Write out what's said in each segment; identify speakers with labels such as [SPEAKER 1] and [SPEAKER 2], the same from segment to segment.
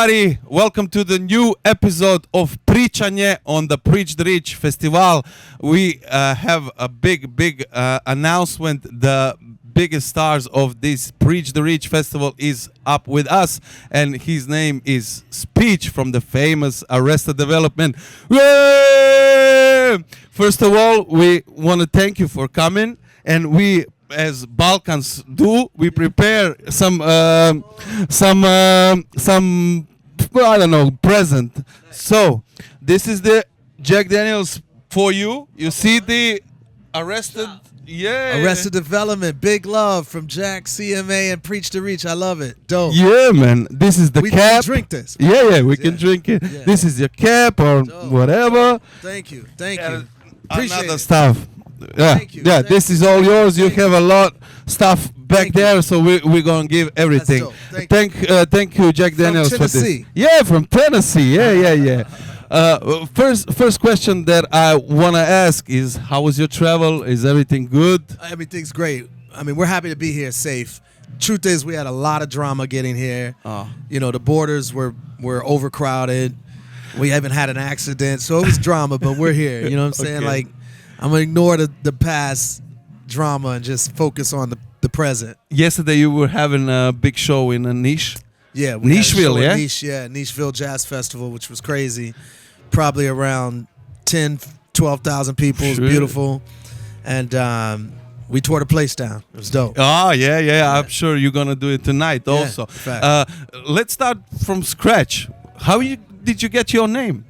[SPEAKER 1] everybody, welcome to the new episode of Preachanje on the Preach the Rich Festival. We have a big announcement. The biggest stars of this Preach the Rich Festival is up with us, and his name is Speech from the famous Arrested Development. Yay! First of all, we want to thank you for coming, and we, as Balkans do, we prepare some well, I don't know, present. So this is the Jack Daniels for you. You see the Arrested
[SPEAKER 2] Development, big love from Jack, CMA, and Preach to Reach. I love it. Dope.
[SPEAKER 1] Yeah, man. This is the
[SPEAKER 2] we
[SPEAKER 1] cap.
[SPEAKER 2] Can drink this.
[SPEAKER 1] Yeah, we can drink it. Yeah. This is your cap or whatever.
[SPEAKER 2] Thank you. Appreciate
[SPEAKER 1] another
[SPEAKER 2] it.
[SPEAKER 1] Stuff. Yeah,
[SPEAKER 2] Thank you.
[SPEAKER 1] This is all yours. You have a lot stuff back there, so we're gonna give everything. Thank you, Jack Daniels, for this. Yeah, from Tennessee. Yeah. First question that I wanna ask is, how was your travel? Is everything good?
[SPEAKER 2] Everything's great. I mean, we're happy to be here, safe. Truth is, we had a lot of drama getting here. You know, the borders were overcrowded. We haven't had an accident, so it was drama, but we're here. You know what I'm saying? Like, I'm going to ignore the past drama and just focus on the present.
[SPEAKER 1] Yesterday you were having a big show in a niche.
[SPEAKER 2] Yeah.
[SPEAKER 1] Nicheville, yeah?
[SPEAKER 2] Nicheville Jazz Festival, which was crazy. Probably around 12,000 people. It was beautiful. And we tore the place down. It was dope.
[SPEAKER 1] Oh, yeah. I'm sure you're going to do it tonight also. Let's start from scratch. How did you get your name?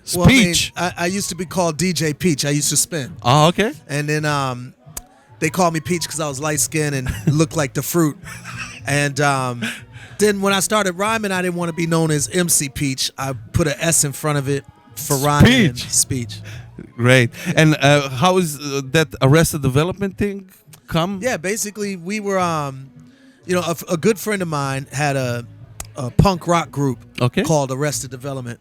[SPEAKER 1] Speech.
[SPEAKER 2] Well, I used to be called DJ Peach. I used to spin.
[SPEAKER 1] Oh, okay.
[SPEAKER 2] And then they called me Peach because I was light skinned and looked like the fruit. And then when I started rhyming, I didn't want to be known as MC Peach. I put an S in front of it for rhyming and speech.
[SPEAKER 1] Great. And how is that Arrested Development thing come?
[SPEAKER 2] Yeah, basically we were, a good friend of mine had a punk rock group called Arrested Development.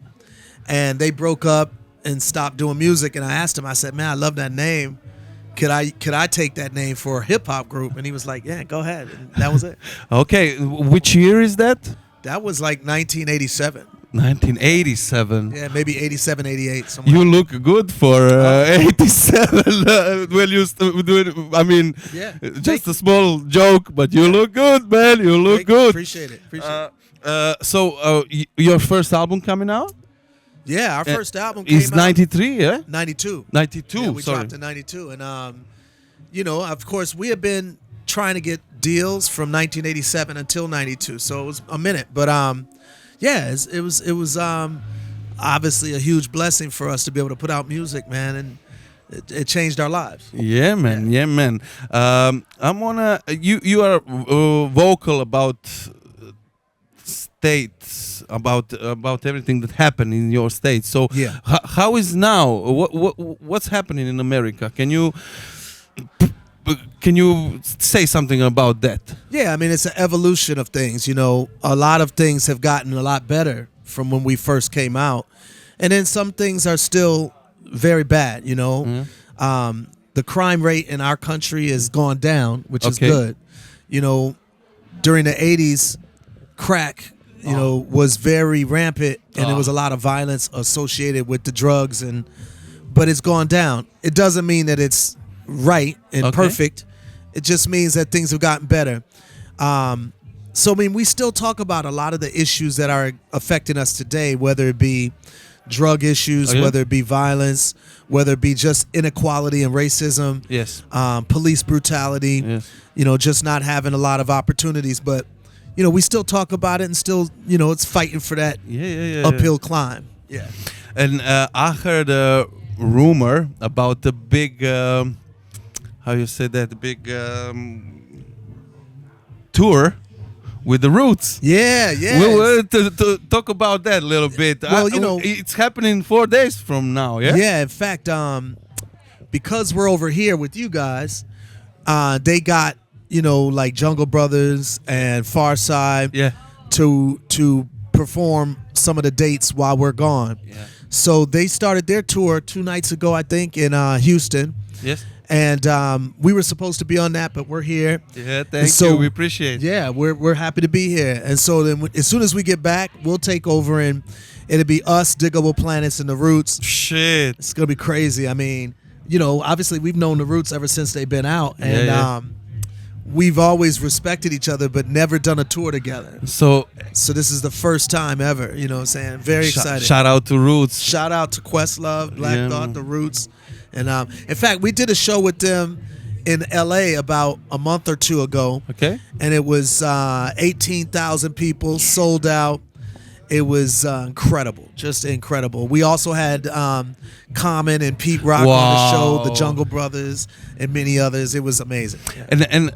[SPEAKER 2] And they broke up and stopped doing music. And I asked him, I said, man, I love that name. Could I take that name for a hip hop group? And he was like, yeah, go ahead. And that was it.
[SPEAKER 1] Okay. Which year is that?
[SPEAKER 2] That was like 1987.
[SPEAKER 1] 1987.
[SPEAKER 2] Yeah, maybe 87, 88.
[SPEAKER 1] You look good for 87. Well, you do it. I mean, just a small joke, but you look good, man. You look good.
[SPEAKER 2] Appreciate it.
[SPEAKER 1] So your first album coming out?
[SPEAKER 2] Yeah, our first album came
[SPEAKER 1] is 93, yeah?
[SPEAKER 2] 92.
[SPEAKER 1] 92,
[SPEAKER 2] yeah, we dropped in 92. And, of course, we have been trying to get deals from 1987 until 92. So it was a minute. But, it was obviously a huge blessing for us to be able to put out music, man. And it changed our lives.
[SPEAKER 1] Yeah, man. I'm gonna... You are vocal about states, about everything that happened in your state. So how is now? What's happening in America? Can you say something about that? Yeah,
[SPEAKER 2] I mean, it's an evolution of things. You know, a lot of things have gotten a lot better from when we first came out, and then some things are still very bad. You know, the crime rate in our country has gone down, which is good. You know, during the 80s, crack was very rampant, and there was a lot of violence associated with the drugs, but it's gone down. It doesn't mean that it's right and perfect. It just means that things have gotten better. So, I mean, we still talk about a lot of the issues that are affecting us today, whether it be drug issues, whether it be violence, whether it be just inequality and racism, police brutality, just not having a lot of opportunities, but we still talk about it, and still, it's fighting for that uphill climb. Yeah.
[SPEAKER 1] And I heard a rumor about the big, how you say that, the big tour with the Roots.
[SPEAKER 2] Yeah.
[SPEAKER 1] We'll to talk about that a little bit.
[SPEAKER 2] Well,
[SPEAKER 1] it's happening 4 days from now, yeah?
[SPEAKER 2] Yeah, in fact, because we're over here with you guys, they got, like Jungle Brothers and Far Side to perform some of the dates while we're gone. Yeah. So they started their tour 2 nights ago, I think, in Houston.
[SPEAKER 1] Yes.
[SPEAKER 2] And we were supposed to be on that, but we're here.
[SPEAKER 1] Yeah, thank you. We appreciate it.
[SPEAKER 2] Yeah, we're happy to be here. And so then as soon as we get back, we'll take over, and it'll be us, Diggable Planets, and the Roots.
[SPEAKER 1] Shit.
[SPEAKER 2] It's going to be crazy. I mean, you know, obviously we've known the Roots ever since they've been out. And we've always respected each other, but never done a tour together. So this is the first time ever, you know what I'm saying? Very excited.
[SPEAKER 1] Shout out to Roots.
[SPEAKER 2] Shout out to Questlove, Black Thought, the Roots. And in fact, we did a show with them in LA about a month or two ago.
[SPEAKER 1] Okay.
[SPEAKER 2] And it was 18,000 people, sold out. It was incredible, just incredible. We also had Common and Pete Rock on the show, the Jungle Brothers, and many others. It was amazing. Yeah.
[SPEAKER 1] And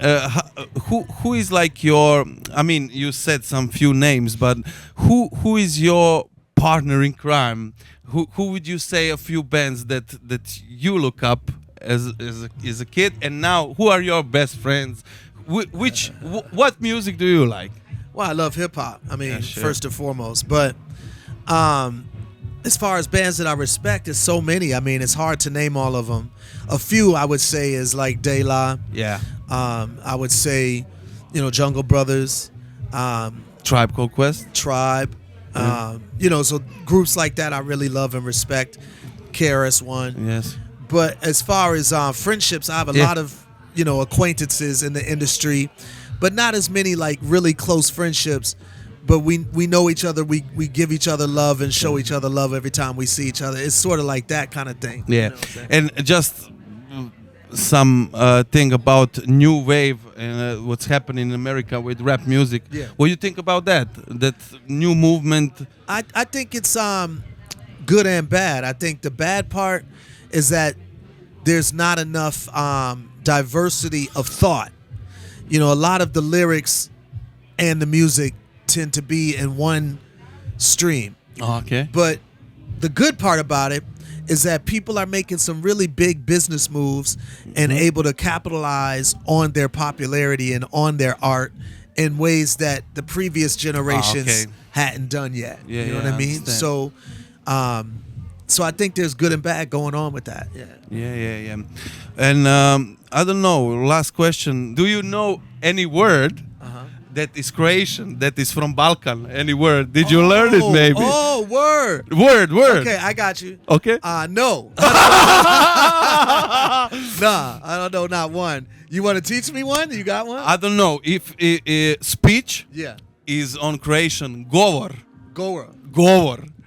[SPEAKER 1] who is like your? I mean, you said some few names, but who is your partner in crime? Who would you say a few bands that you look up as a kid, and now who are your best friends? What music do you like?
[SPEAKER 2] Well, I love hip hop. I mean, first and foremost. But as far as bands that I respect, there's so many. I mean, it's hard to name all of them. A few I would say is like De La.
[SPEAKER 1] Yeah.
[SPEAKER 2] I would say, you know, Jungle Brothers.
[SPEAKER 1] Tribe Called Quest.
[SPEAKER 2] Tribe. You know, so groups like that I really love and respect. KRS One.
[SPEAKER 1] Yes.
[SPEAKER 2] But as far as friendships, I have a lot of, you know, acquaintances in the industry, but not as many like really close friendships. But we know each other. We give each other love and show each other love every time we see each other. It's sort of like that kind of thing.
[SPEAKER 1] Yeah.
[SPEAKER 2] You know what I'm saying?
[SPEAKER 1] And just some thing about new wave and what's happening in America with rap music.
[SPEAKER 2] Yeah.
[SPEAKER 1] What do you think about that? That new movement?
[SPEAKER 2] I think it's good and bad. I think the bad part is that there's not enough diversity of thought. You know, a lot of the lyrics and the music tend to be in one stream.
[SPEAKER 1] Okay.
[SPEAKER 2] But the good part about it is that people are making some really big business moves and able to capitalize on their popularity and on their art in ways that the previous generations hadn't done yet.
[SPEAKER 1] Yeah,
[SPEAKER 2] you know what I mean? So I think there's good and bad going on with that.
[SPEAKER 1] Yeah. And I don't know, last question. Do you know any word that is Croatian, that is from Balkan? Any word? Did you learn it maybe?
[SPEAKER 2] Oh, word.
[SPEAKER 1] Word.
[SPEAKER 2] Okay, I got you.
[SPEAKER 1] Okay.
[SPEAKER 2] No. Nah, I don't know, not one. You want to teach me one? You got one?
[SPEAKER 1] I don't know. If speech is on Croatian, govor.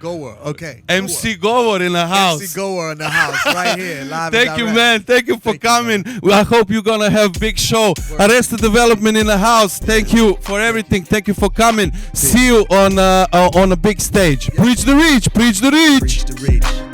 [SPEAKER 2] Govor, okay.
[SPEAKER 1] MC Govor in the house.
[SPEAKER 2] MC Govor in the house, right here, live.
[SPEAKER 1] Thank you, man. Thank you for coming. I hope you're gonna have big show. Arrested Development in the house. Thank you for everything. Thank you for coming. See you on a big stage. Preach the reach. Preach the reach.
[SPEAKER 2] Preach the reach.